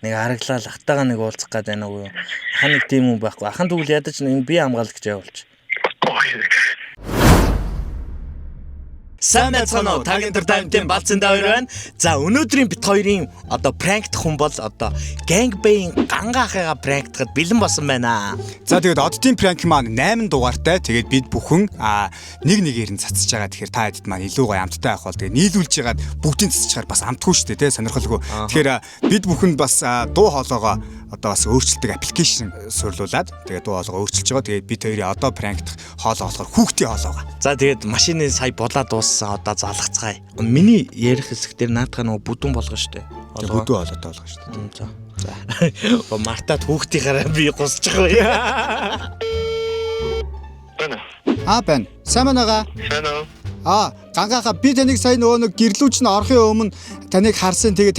Нэг хараглал ахтайгаа нэг уулзах гээд байна уу? Ахан нэг тийм юм байхгүй. Ахан тэгвэл ядаж энэ би хамгаалагч явуулж. Сайн байцгаана уу? Тагийн таймтын балцсан давэр байна. За өнөөдрийн бит хоёрын одоо пранкт хүн бол одоо Gangbang гангаахыгаа пранктахад бэлэн болсон байна. За тэгээд оддын пранк маань 8 дугаартай. Тэгээд бид бүхэн нэг нэгээр нь цацж байгаа. Тэгэхээр та хэдд маань илүү гоё амттай байх бол тэгээд нийлүүлж ягаад бүгдийн цацчихаар бас амтгүй шүү дээ, сонирхолгүй. Тэгэхээр бид бүхэн бас дуу хоолойгоо одоо бас өөрчлөлтөг аппликейшн сурлуулад тэгээд дуу хоолойгоо өөрчилж байгаа. Тэгээд бид хоёрын одоо пранктах хоолой болохоор хүүхдийн хоолойгоо. За тэгээд машины сая булаад дууссан одоо залгацгаая. Миний ярих хэсэг дээр наадах нөгөө бүдүүн болгоо штэ. Бүдүү хоолойтой болгоо штэ. За. Мартаад хүүхдийнхаараа би гусчих вэ. Байна. Сайн байна. Сайн уу? Гангаахаа би таныг сая нөгөө нэг гэрлүүч нь орохын өмнө таныг харсан. Тэгээ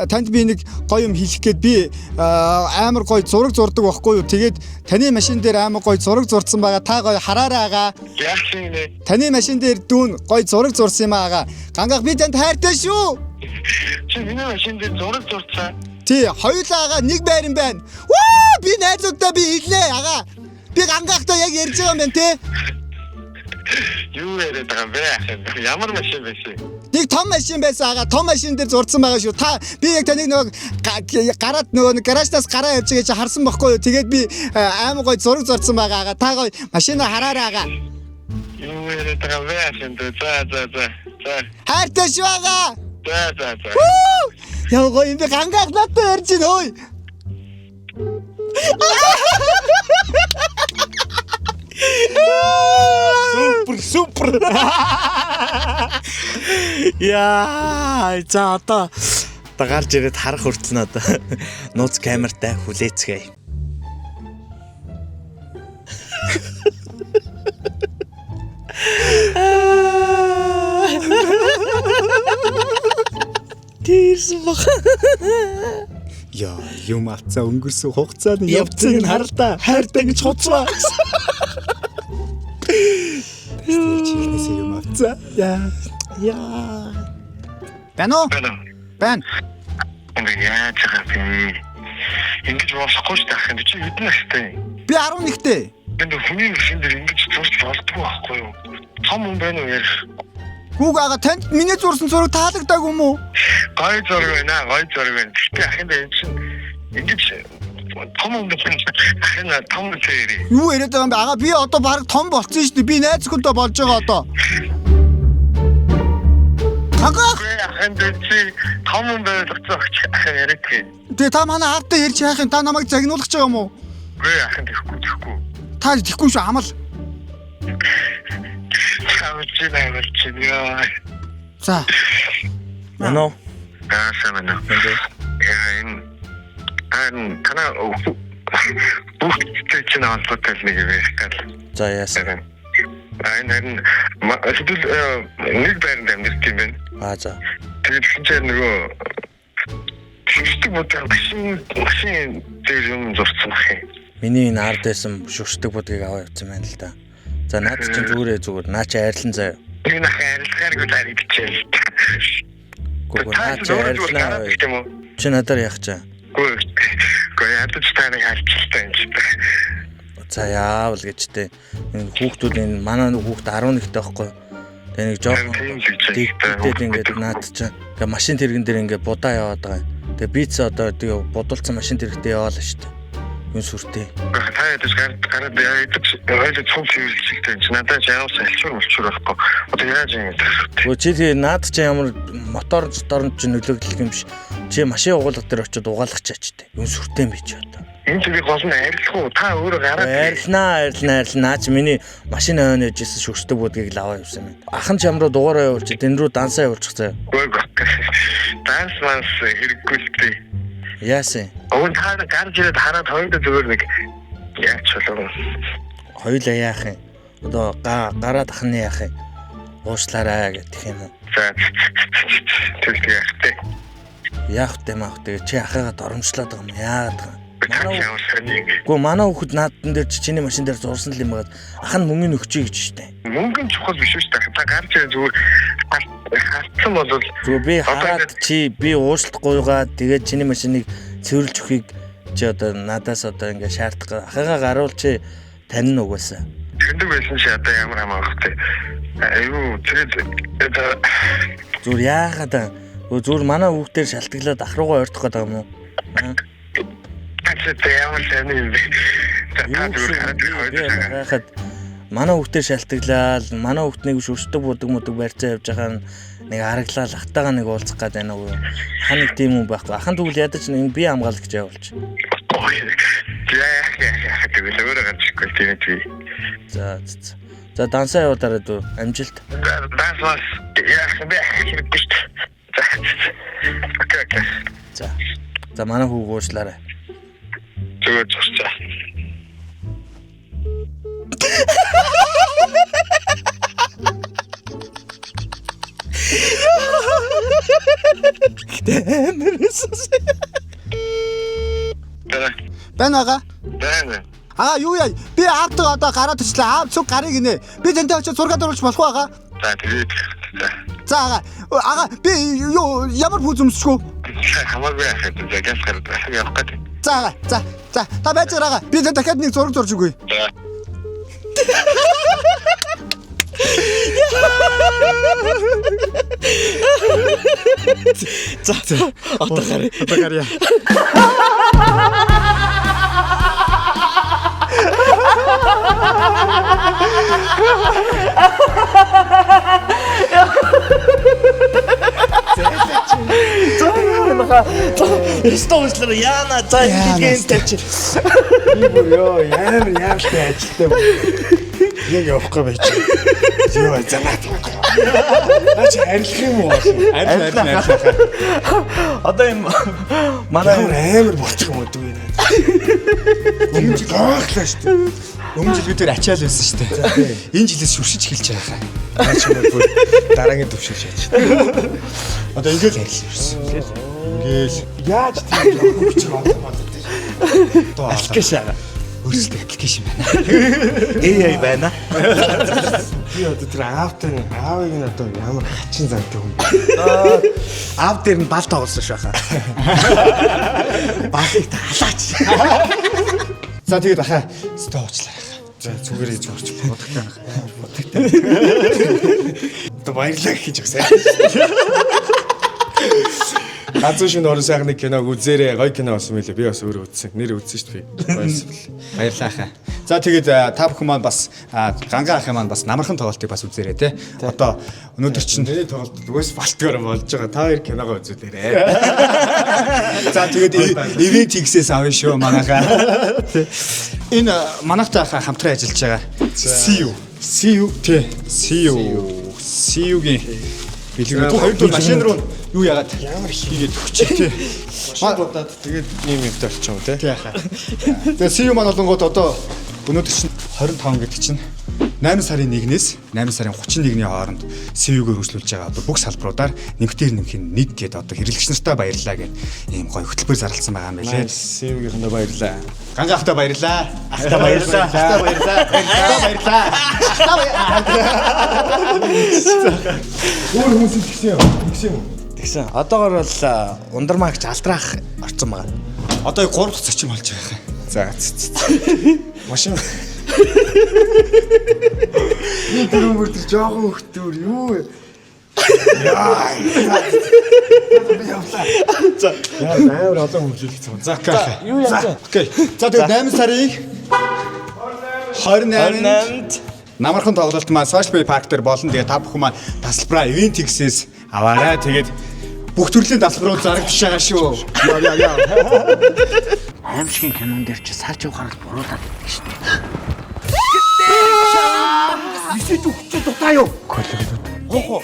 танд би нэг гоё юм хэлэх гээд би амар гоё зураг зурдаг байхгүй юу. Тэгээд таны машин дээр амар гоё зураг зурсан байгаа. Та гоё хараарай агаа. Яах юм бэ? Таны машин дээр дүүн гоё зураг зурсан юм агаа. Гангаах би танд хайртай шүү. Чи миний машин дээр зураг зурцаа. Тий, хоёулаа нэг байран байна. Ваа! Би найзуудаа би хэлнэ агаа. Би гангаахтай яг ярьж байгаа юм байна те. Юу яриад байгаа юм бэ? Ямар машин байсан? Нэг том машин байсан агаа. Том машин дээр зурсан байгаа шүү. Та би яг таныг нөгөө гараад нөгөө гаражнаас гараа явж байгаа чи харсан байхгүй юу? Тэгээд би аймаг гой зураг зурсан байгаа агаа. Та гой машинаа хараарай агаа. Юу яриад байгаа юм бэ? За. Хайртай шүү агаа. За. Яа гой энэ гангаах надад ярьж байна ой. Супер. Яа, за одоо гарч ирээд харах хүртэл надаа нууц камертай хүлээцгээе. Тийсмах. Яа, юм авцаа өнгөрсөн хугацаанд явцыг нь харалтаа хайртай гэж хуцваа. Чихнээс юм авцаа. Яа. Бано. Бан. Яа чагаа. Ингэж болохгүй шүү дээ. Чи хэдэн настай? Би 11-тэй. Энд хүний машин дээр ингэж зурж болдгоо байхгүй юу? Том юм байна уу яар? Гүүг ага танд миний зурсан зураг таалагдаагүй юм уу? Гой зураг байна. Гэхдээ ахын дээр чинь ингэж том юм байна. Ахын том зэрэг. Юу яриад байгаа юм бэ? Ага би одоо баг том болцсон шүү дээ. Би найз хүнтэй болж байгаа одоо. Ага. Ахын дээр чи том юм байна гэж ахын яриад тий. Тэгээ та манай хартаа ярьж яах юм? Та намайг загнуулах гэж байгаа юм уу? Гүй ахын тэхгүй. Та тэхгүй шүү амал. Яа. За. Мано. Самана. Тана бүгд чинь албатай нэг байх. За яасан. Энэ нэг байранд амьдсан юм байна. За. Тэгээд чинь нөгөө шүшдэг бодсон машин дээр юм зурцсан ах юм. Миний энэ ард байсан шүшдэг будгийг аваа явуулсан байна л да. За наад чинь зүгээр наа чи айрлан заяа. Энэ хайрлахааргүй дарыг бичээл. Гүг наа чи айрлаа. Чи надаар яах чаа? Гүг ядаж таныг хайрлалтай юм чи. За яавал гэжтэй. Энэ хүүхдүүд энэ манай хүүхд 11-тэй байхгүй. Тэгээ нэг жоохон тэгтээд ингээд наад чи ингээ машин тэрэгэн дээр ингээ будаа яваад байгаа. Тэгээ биц одоо тэгээ будулсан машин тэрэгтээ яваалаа штэ. Юу сүртэй. Та ядаж гараад яадаг цуг чиглэлтэй чи надад яавал салчуур байхгүй. Одоо яаж юм бэ? Гөө чи тэгээ наад чи ямар мотор зорнд чи нөлөөлөх юм биш. Чи машин угаалга дээр очиод угаалгах чаачтай. Юу сүртэй юм бэ чи одоо. Энэ зүгийг гол нь арилах уу? Та өөрөө гараад арилнаа. Наач миний машин ойн ээжээс шүршдэг будгийг л аваа явсан юм. Ахан ч ямруу дугаараа явуулчих. Тэн рүү дансаа явуулчих заяа. Данс манс хэрэггүй л дээ. Яасан? Өвн та гарч ирээд хараад хоёулаа зүгээр нэг яач болов. Хоёулаа яах юм? Одоо гараад ахны яах юм? Уушлаарай гэх юм уу? За. Тэгэх яахтэй. Яах вэ маах тэгээ чи ахыгаа доромжлоод байгаа юм яагаад байгаа. Гү манай хүүхэд наадан дээр чиний машин дээр зурсан л юм байгаад ах нь мөнгөний өгчий гэж штэ. Мөнгөний чухал биш шүү дээ. Та гарч ирээ зүгээр халтсан бол би хараад чи би уушлах гуйгаад тэгээд чиний машиныг цэвэрлж өгөхийг чи одоо надаас одоо ингээ шаардах. Ахыгаа гаруул чи тань угаасаа. Тэндэг байсан чи одоо ямар хамаатай. Аюу тэгээд Зүр яагаад зүр манай хүүхдээр шалтгаалаад ах руугаа ойртох гэдэг юм уу? ямар сайн юм бэ? Яагаад манай хүүхдээр шалтгаалал манай хүүхднийг шүршдэг будаг мөдөг барьцаа явж байгаа нэг хараглал ахтайгаа нэг уулзах гээд байна уу? Ах нэг тийм юм байхгүй. Ахын тэгвэл ядаж энэ би хамгаалагч явуулж. Тэгвэл өөрөө ганцгүй тийм тий. За дансаа явуулаарай дүү. Амжилт. Данс бас яах вэ? Хэрэггүй шүү дээ. Окей. За манай хүүг уучлаарай. Зүгээр зогсоо. Байна. Байна. Юу яа? Би аавтаа одоо гараад ичлээ. Аав цуг гарыг инэ. Би тэнтэй очиж зураг оруулж болох байгаа. За тэгээд За би юу ямар пүүз өмсчихв? хамаагүй яхад загас гараад явах гэдэг. За та байж байгаа. Би тэнтэй дахиад нэг зураг зурж өгье. За одоо гарья. Стойслэр яана за гэнтэй чи. Би бүр ямар шээ ажилтай байна. Яг явахгүй байж. Йоо занаад. Наач арилах юм уу? Арилах. Одоо юм манай амар болчих юм уу дүү. Өмнө жил гооглаа шүү дээ. Өмнө жил бид тэр ачаал байсан шүү дээ. Энэ жилээс шүршиж эхэлж байгаа. Наач юм бүр дараагийн төвшөө шаач. Одоо ингээл харилсан юусэн. Ингээл Яаж тийм явахгүй ч байна. аппликейшн өөрсдөө аппликейшн байна. AI байна. Би одоо тэр аавыг нь одоо ямар хачин зантай хүн. Аав дээр нь бал тоглосон шүү хаа. Балыг талаач. За тэгээд ахаа өстө уучлаарай. За зүгээр ээж орч бодогтой. Одоо баярлаа гэж өгсөн. Газуу шинэ орон сайхны киног үзээрэй. Гоё кино болсон мөлий. Би бас өөрөө үзсэн. Нэр үзсэн шүү дээ. Баярлалаа хаа. За тэгээд та бүхэн маань бас гангаа ахын маань бас намархан тоглолтыг бас үзээрэй те. Одоо өнөөдөр чинь Миний тоглолт угаас балтгаар болж байгаа. Та хоёр киногоо үзүүлээрэй. за тэгээд ивент хийгсээс авна шүү манайхаа. Энэ манайхтай хамтран ажиллаж байгаа. See you. See you-гийн билгээр хоёр дуу машин руу юу яагаад Ямар хийгээд өгч тий. Машин бодоод тэгээд ийм юмтай болчихсон те. Тий хаа. Тэгээ see you маань болонгууд одоо өнөөдөр чинь 25 гэдэг чинь 8 сарын 1-ээс 8 сарын 31-ний хооронд see-г хөгжлүүлж байгаа одоо бүх салбаруудаар нэмэгдээр нэмхийн нэг гээд одоо хэрэглэгч нартай баярлалаа гэх ийм гоё хөтөлбөр зарласан байгаа юм байлээ. See-гийн баярлаа. Ганга ахтай баярлалаа. Ахтай баярлалаа. Өөр хүмүүс тэгсэн юм. Тэгсэн. Одоогор бол ундармаагч алтраах орцсон байгаа. Одоо 3 дахь зочин болж байгаа юм. За. Машин. Тэр өмөр тэр жоохон хөлтөр юу вэ? Яа. За. Яа, амар олон хөвжүүлсэн. За. Юу яасан? Окей. За тэгээд 8 сарын 28-нд намархан тоглолт маань Social Bay Park дээр болно. Тэгээд та бүхэн маань тасалбараа ивент хийгсээс аваарай. Тэгээд бүх төрлийн тасалбарууд зарагдаж байгаа шүү. Яа. Аимшигын кинон дээр чи сарч ухаарал буруулаад байдаг шүү дээ. Исэд өгч дутаа юу? Хоо.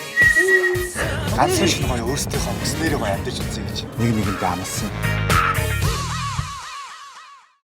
Ганц шиг гоё өөрсдийнхөө өснөрөө гоё амьдаж үзье гэж. Нэг нэгэндээ амласан.